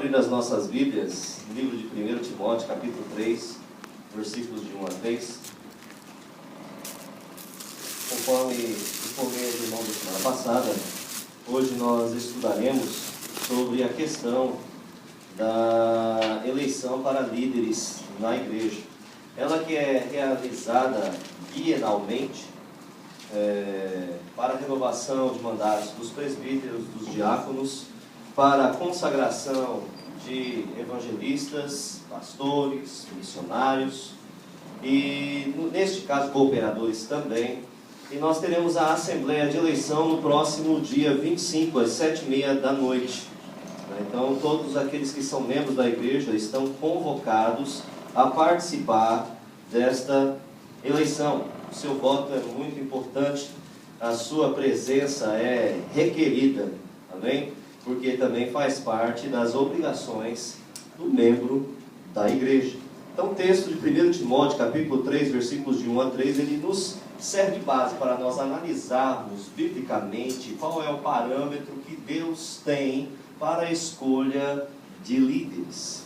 abrir as nossas Bíblias, livro de 1 Timóteo, capítulo 3, versículos de 1 a 3. Conforme informei ao irmão da semana passada, hoje nós estudaremos sobre a questão da eleição para líderes na igreja. Ela que é realizada bienalmente para a renovação de mandatos dos presbíteros, dos diáconos, para a consagração de evangelistas, pastores, missionários e, neste caso, cooperadores também. E nós teremos a Assembleia de Eleição no próximo dia 25, às 7h30 da noite. Então, todos aqueles que são membros da igreja estão convocados a participar desta eleição. O seu voto é muito importante, a sua presença é requerida, amém? Porque também faz parte das obrigações do membro da igreja. Então, o texto de 1 Timóteo, capítulo 3, versículos de 1 a 3, ele nos serve de base para nós analisarmos biblicamente qual é o parâmetro que Deus tem para a escolha de líderes.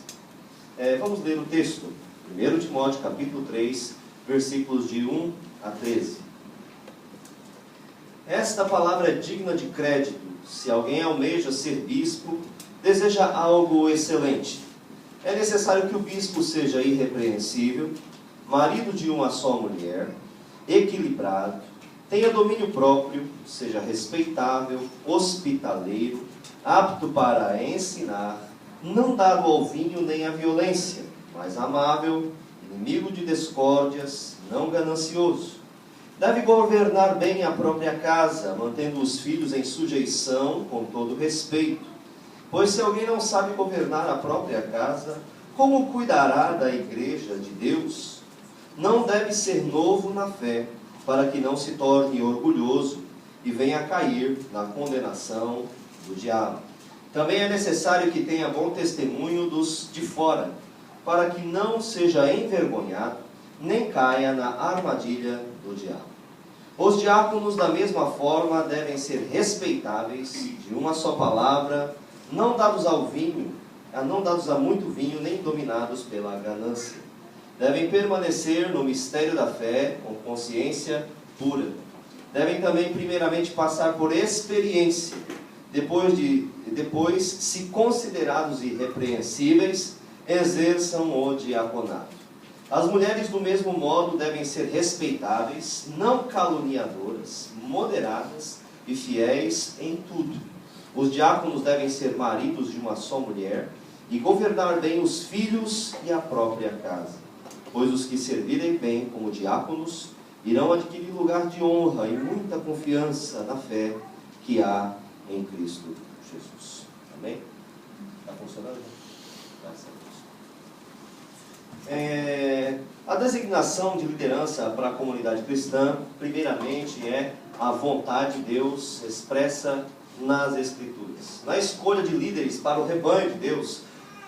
Vamos ler o texto. 1 Timóteo, capítulo 3, versículos de 1 a 13. Esta palavra é digna de crédito, se alguém almeja ser bispo, deseja algo excelente. É necessário que o bispo seja irrepreensível, marido de uma só mulher, equilibrado, tenha domínio próprio, seja respeitável, hospitaleiro, apto para ensinar, não dado ao vinho nem à violência, mas amável, inimigo de discórdias, não ganancioso. Deve governar bem a própria casa, mantendo os filhos em sujeição com todo respeito. Pois se alguém não sabe governar a própria casa, como cuidará da igreja de Deus? Não deve ser novo na fé, para que não se torne orgulhoso e venha a cair na condenação do diabo. Também é necessário que tenha bom testemunho dos de fora, para que não seja envergonhado, nem caia na armadilha do diabo. Os diáconos, da mesma forma, devem ser respeitáveis, de uma só palavra, não dados ao vinho, não dados a muito vinho, nem dominados pela ganância. Devem permanecer no mistério da fé, com consciência pura. Devem também, primeiramente, passar por experiência. Depois, se considerados irrepreensíveis, exerçam o diaconato. As mulheres, do mesmo modo, devem ser respeitáveis, não caluniadoras, moderadas e fiéis em tudo. Os diáconos devem ser maridos de uma só mulher e governar bem os filhos e a própria casa. Pois os que servirem bem como diáconos irão adquirir lugar de honra e muita confiança na fé que há em Cristo Jesus. Amém? Está funcionando? Graças a Deus. A designação de liderança para a comunidade cristã, primeiramente, é a vontade de Deus expressa nas Escrituras. Na escolha de líderes para o rebanho de Deus,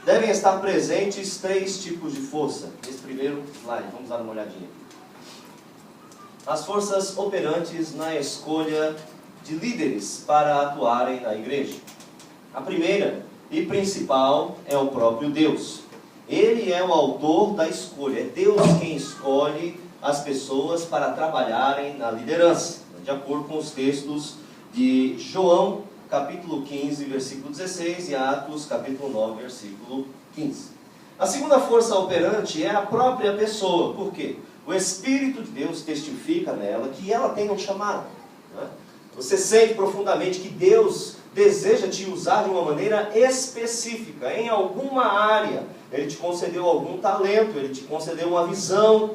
devem estar presentes 3 tipos de força. Nesse primeiro slide, vamos dar uma olhadinha. As forças operantes na escolha de líderes para atuarem na igreja. A primeira e principal é o próprio Deus. Ele é o autor da escolha. É Deus quem escolhe as pessoas para trabalharem na liderança, de acordo com os textos de João, capítulo 15, versículo 16, e Atos, capítulo 9, versículo 15. A segunda força operante é a própria pessoa. Por quê? O Espírito de Deus testifica nela que ela tem um chamado. Você sente profundamente que Deus deseja te usar de uma maneira específica, em alguma área. Ele te concedeu algum talento, Ele te concedeu uma visão,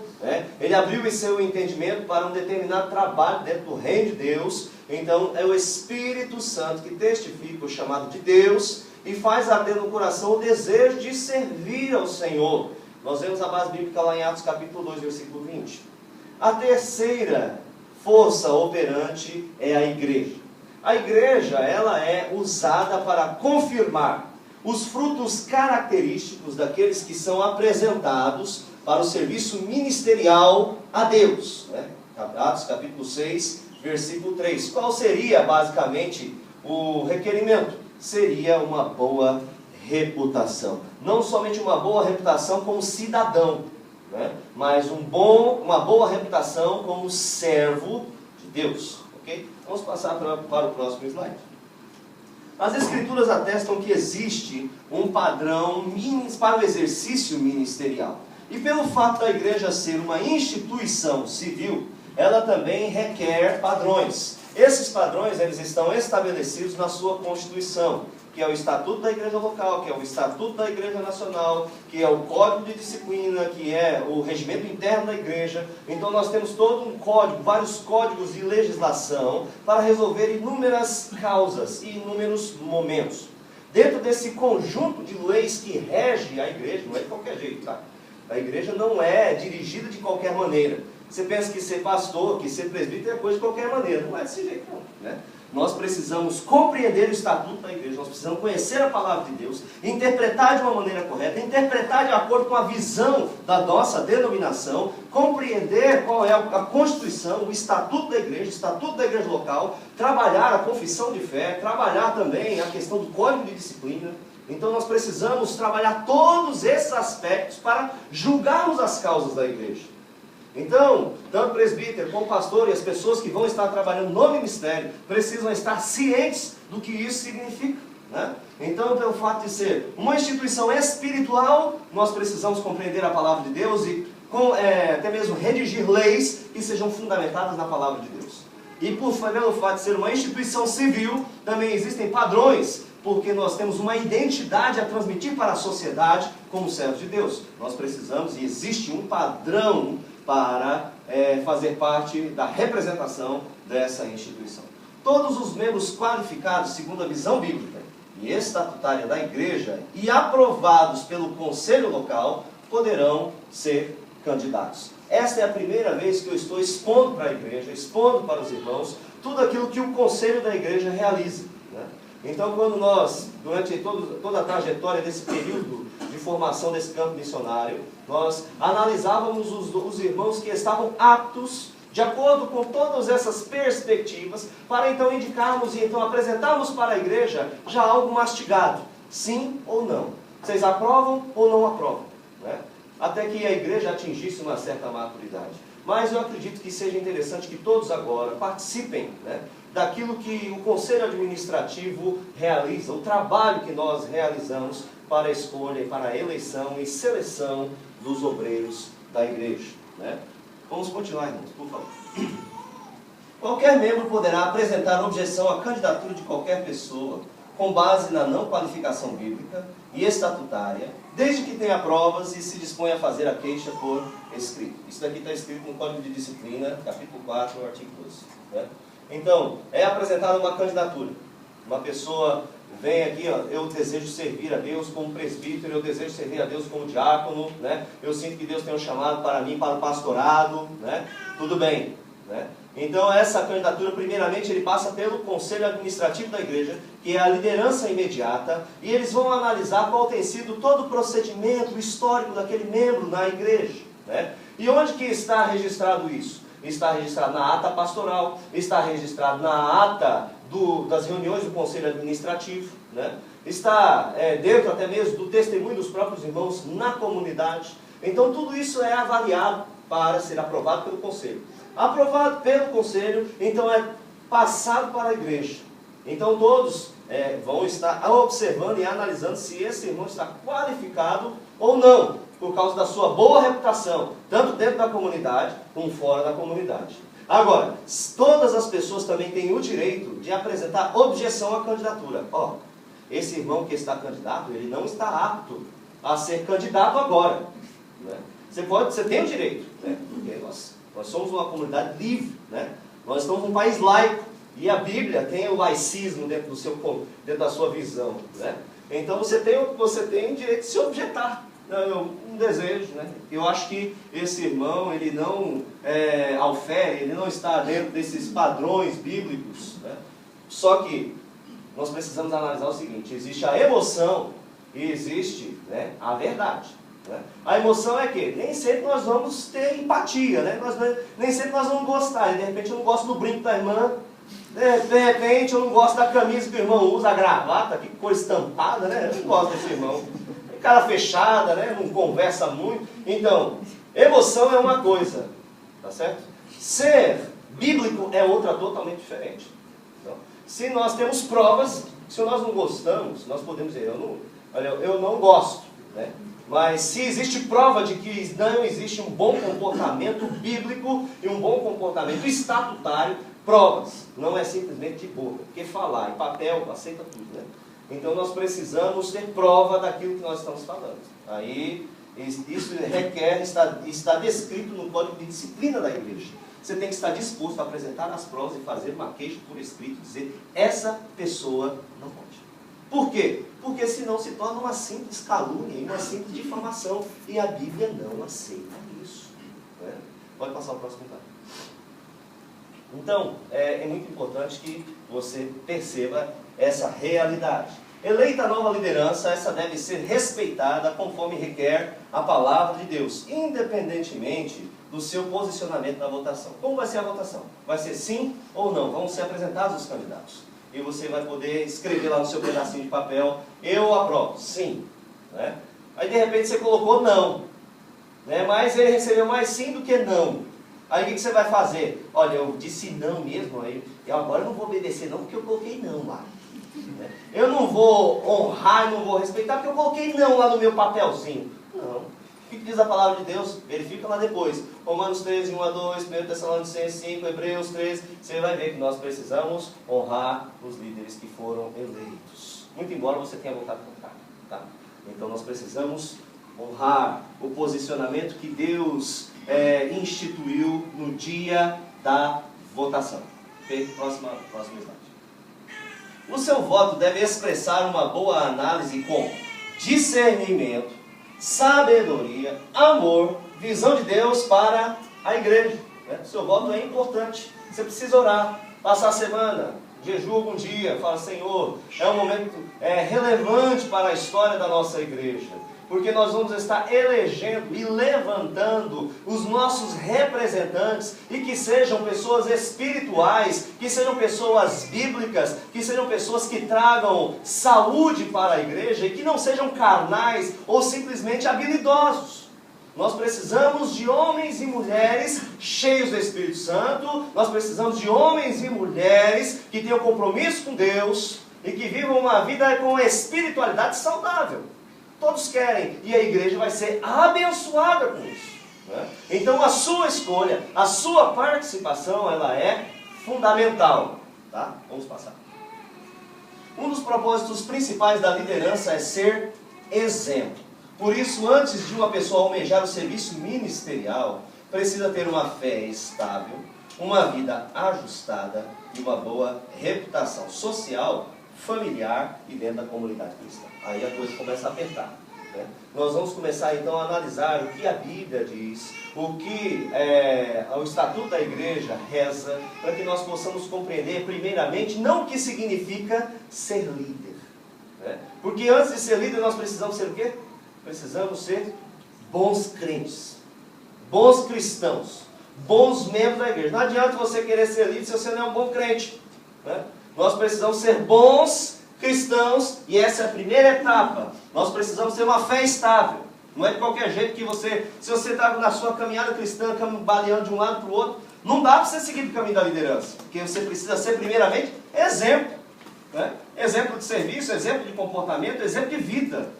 Ele abriu o seu entendimento para um determinado trabalho dentro do reino de Deus. Então é o Espírito Santo que testifica o chamado de Deus e faz arder no coração o desejo de servir ao Senhor. Nós vemos a base bíblica lá em Atos capítulo 2, versículo 20. A terceira força operante é a igreja. A igreja, ela é usada para confirmar os frutos característicos daqueles que são apresentados para o serviço ministerial a Deus. Atos capítulo 6, versículo 3. Qual seria basicamente o requerimento? Seria uma boa reputação. Não somente uma boa reputação como cidadão, né? Mas uma boa reputação como servo de Deus. Okay? Vamos passar para o próximo slide. As Escrituras atestam que existe um padrão para o exercício ministerial. E pelo fato da igreja ser uma instituição civil, ela também requer padrões. Esses padrões eles estão estabelecidos na sua Constituição, que é o Estatuto da Igreja Local, que é o Estatuto da Igreja Nacional, que é o Código de Disciplina, que é o regimento interno da igreja. Então nós temos todo um código, vários códigos de legislação para resolver inúmeras causas e inúmeros momentos. Dentro desse conjunto de leis que rege a igreja, não é de qualquer jeito, tá? A igreja não é dirigida de qualquer maneira. Você pensa que ser pastor, que ser presbítero é coisa de qualquer maneira. Não é desse jeito, não, né? Nós precisamos compreender o estatuto da igreja, nós precisamos conhecer a palavra de Deus, interpretar de uma maneira correta, interpretar de acordo com a visão da nossa denominação, compreender qual é a Constituição, o estatuto da igreja, o estatuto da igreja local, trabalhar a confissão de fé, trabalhar também a questão do código de disciplina. Então nós precisamos trabalhar todos esses aspectos para julgarmos as causas da igreja. Então, tanto o presbítero como o pastor e as pessoas que vão estar trabalhando no ministério precisam estar cientes do que isso significa, né? Então, pelo fato de ser uma instituição espiritual, nós precisamos compreender a palavra de Deus e até mesmo redigir leis que sejam fundamentadas na palavra de Deus. E pelo fato de ser uma instituição civil, também existem padrões, porque nós temos uma identidade a transmitir para a sociedade como servos de Deus. Nós precisamos, e existe um padrão para fazer parte da representação dessa instituição. Todos os membros qualificados segundo a visão bíblica e estatutária da igreja e aprovados pelo conselho local poderão ser candidatos. Esta é a primeira vez que eu estou expondo para a igreja, expondo para os irmãos, tudo aquilo que o conselho da igreja realiza, né? Então, quando nós, durante toda a trajetória desse período de formação desse campo missionário, nós analisávamos os irmãos que estavam aptos, de acordo com todas essas perspectivas, para então indicarmos e então apresentarmos para a igreja já algo mastigado, sim ou não. Vocês aprovam ou não aprovam, né? Até que a igreja atingisse uma certa maturidade. Mas eu acredito que seja interessante que todos agora participem, né, daquilo que o Conselho Administrativo realiza, o trabalho que nós realizamos para a escolha, para a eleição e seleção dos obreiros da igreja, né? Vamos continuar, irmãos, por favor. Qualquer membro poderá apresentar objeção à candidatura de qualquer pessoa com base na não qualificação bíblica e estatutária, desde que tenha provas e se disponha a fazer a queixa por escrito. Isso daqui está escrito no Código de Disciplina, capítulo 4, artigo 12. Né? Então, é apresentada uma candidatura. Uma pessoa vem aqui, ó, eu desejo servir a Deus como presbítero, eu desejo servir a Deus como diácono, né? Eu sinto que Deus tem um chamado para mim, para o pastorado, né? Tudo bem, né? Então essa candidatura, primeiramente, ele passa pelo Conselho Administrativo da Igreja, que é a liderança imediata, e eles vão analisar qual tem sido todo o procedimento histórico daquele membro na igreja, né? E onde que está registrado isso? Está registrado na ata pastoral, está registrado na ata das reuniões do Conselho Administrativo, né? Está dentro até mesmo do testemunho dos próprios irmãos na comunidade. Então tudo isso é avaliado para ser aprovado pelo Conselho. Aprovado pelo Conselho, então é passado para a igreja. Então todos vão estar observando e analisando se esse irmão está qualificado ou não, por causa da sua boa reputação, tanto dentro da comunidade como fora da comunidade. Agora, todas as pessoas também têm o direito de apresentar objeção à candidatura. Ó, esse irmão que está candidato, ele não está apto a ser candidato agora, né? Você tem o direito, né? Porque nós somos uma comunidade livre, né? Nós estamos num país laico, e a Bíblia tem o laicismo dentro da sua visão, né? Então você tem o direito de se objetar. Um desejo, né? Eu acho que esse irmão, ele não aufere, ele não está dentro desses padrões bíblicos, né? Só que nós precisamos analisar o seguinte: existe a emoção e existe, né, a verdade, né? A emoção é que nem sempre nós vamos ter empatia, né? Nem sempre nós vamos gostar. De repente eu não gosto do brinco da irmã, De repente eu não gosto da camisa que o irmão usa, a gravata, que coisa estampada, né? Eu não gosto desse irmão. Cara fechada, né? Não conversa muito. Então, emoção é uma coisa, tá certo? Ser bíblico é outra totalmente diferente. Então, se nós temos provas, se nós não gostamos, nós podemos dizer, eu não gosto, né? Mas se existe prova de que não existe um bom comportamento bíblico e um bom comportamento estatutário, provas, não é simplesmente de boca, porque falar em papel aceita tudo, né? Então nós precisamos ter prova daquilo que nós estamos falando. Aí isso requer, está descrito no Código de Disciplina da Igreja. Você tem que estar disposto a apresentar as provas e fazer uma queixa por escrito, dizer, essa pessoa não pode. Por quê? Porque senão se torna uma simples calúnia e uma simples difamação. E a Bíblia não aceita isso. Né? Pode passar o próximo slide. Então, é muito importante que você perceba essa realidade. Eleita a nova liderança, essa deve ser respeitada conforme requer a palavra de Deus, independentemente do seu posicionamento na votação. Como vai ser a votação? Vai ser sim ou não? Vão ser apresentados os candidatos. E você vai poder escrever lá no seu pedacinho de papel, eu aprovo, sim. Né? Aí de repente você colocou não. Né? Mas ele recebeu mais sim do que não. Aí o que você vai fazer? Olha, eu disse não mesmo, eu agora não vou obedecer não, porque eu coloquei não lá. Né? Eu não vou honrar, não vou respeitar, porque eu coloquei não lá no meu papelzinho. Não. O que diz a palavra de Deus? Verifica lá depois. Romanos 13, 1 a 2, 1 Tessalonicenses 5, Hebreus 13. Você vai ver que nós precisamos honrar os líderes que foram eleitos. Muito embora você tenha votado contrário. Tá? Então nós precisamos honrar o posicionamento que Deus instituiu no dia da votação. Ok? Próximo slide. O seu voto deve expressar uma boa análise com discernimento, sabedoria, amor, visão de Deus para a igreja. Né? O seu voto é importante. Você precisa orar, passar a semana, jejum algum dia, fala, Senhor, é um momento relevante para a história da nossa igreja. Porque nós vamos estar elegendo e levantando os nossos representantes e que sejam pessoas espirituais, que sejam pessoas bíblicas, que sejam pessoas que tragam saúde para a igreja e que não sejam carnais ou simplesmente habilidosos. Nós precisamos de homens e mulheres cheios do Espírito Santo, nós precisamos de homens e mulheres que tenham compromisso com Deus e que vivam uma vida com espiritualidade saudável. Todos querem, e a igreja vai ser abençoada com isso. Né? Então a sua escolha, a sua participação, ela é fundamental. Tá? Vamos passar. Um dos propósitos principais da liderança é ser exemplo. Por isso, antes de uma pessoa almejar o serviço ministerial, precisa ter uma fé estável, uma vida ajustada e uma boa reputação social, familiar e dentro da comunidade cristã. Aí a coisa começa a apertar. Né? Nós vamos começar então a analisar o que a Bíblia diz, o que o Estatuto da Igreja reza, para que nós possamos compreender primeiramente não o que significa ser líder. Né? Porque antes de ser líder nós precisamos ser o quê? Precisamos ser bons crentes, bons cristãos, bons membros da igreja. Não adianta você querer ser líder se você não é um bom crente. Né? Nós precisamos ser bons cristãos e essa é a primeira etapa. Nós precisamos ter uma fé estável. Não é de qualquer jeito que se você está na sua caminhada cristã, baleando de um lado para o outro, não dá para você seguir o caminho da liderança. Porque você precisa ser primeiramente exemplo. Né? Exemplo de serviço, exemplo de comportamento, exemplo de vida.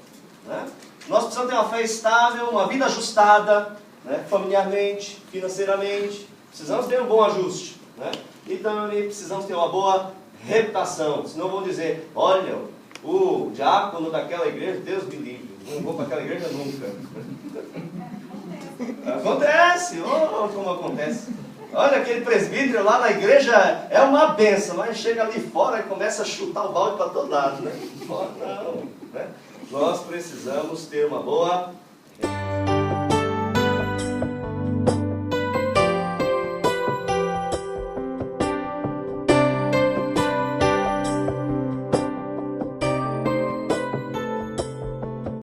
Né? Nós precisamos ter uma fé estável, uma vida ajustada, né? Familiarmente, financeiramente. Precisamos ter um bom ajuste. Né? E também precisamos ter uma boa reputação. Senão vão dizer, olha, o diácono daquela igreja, Deus me livre, não vou para aquela igreja nunca. Acontece, como acontece. Olha, aquele presbítero lá na igreja é uma benção, mas chega ali fora e começa a chutar o balde para todo lado. Né? Não, né? Nós precisamos ter uma boa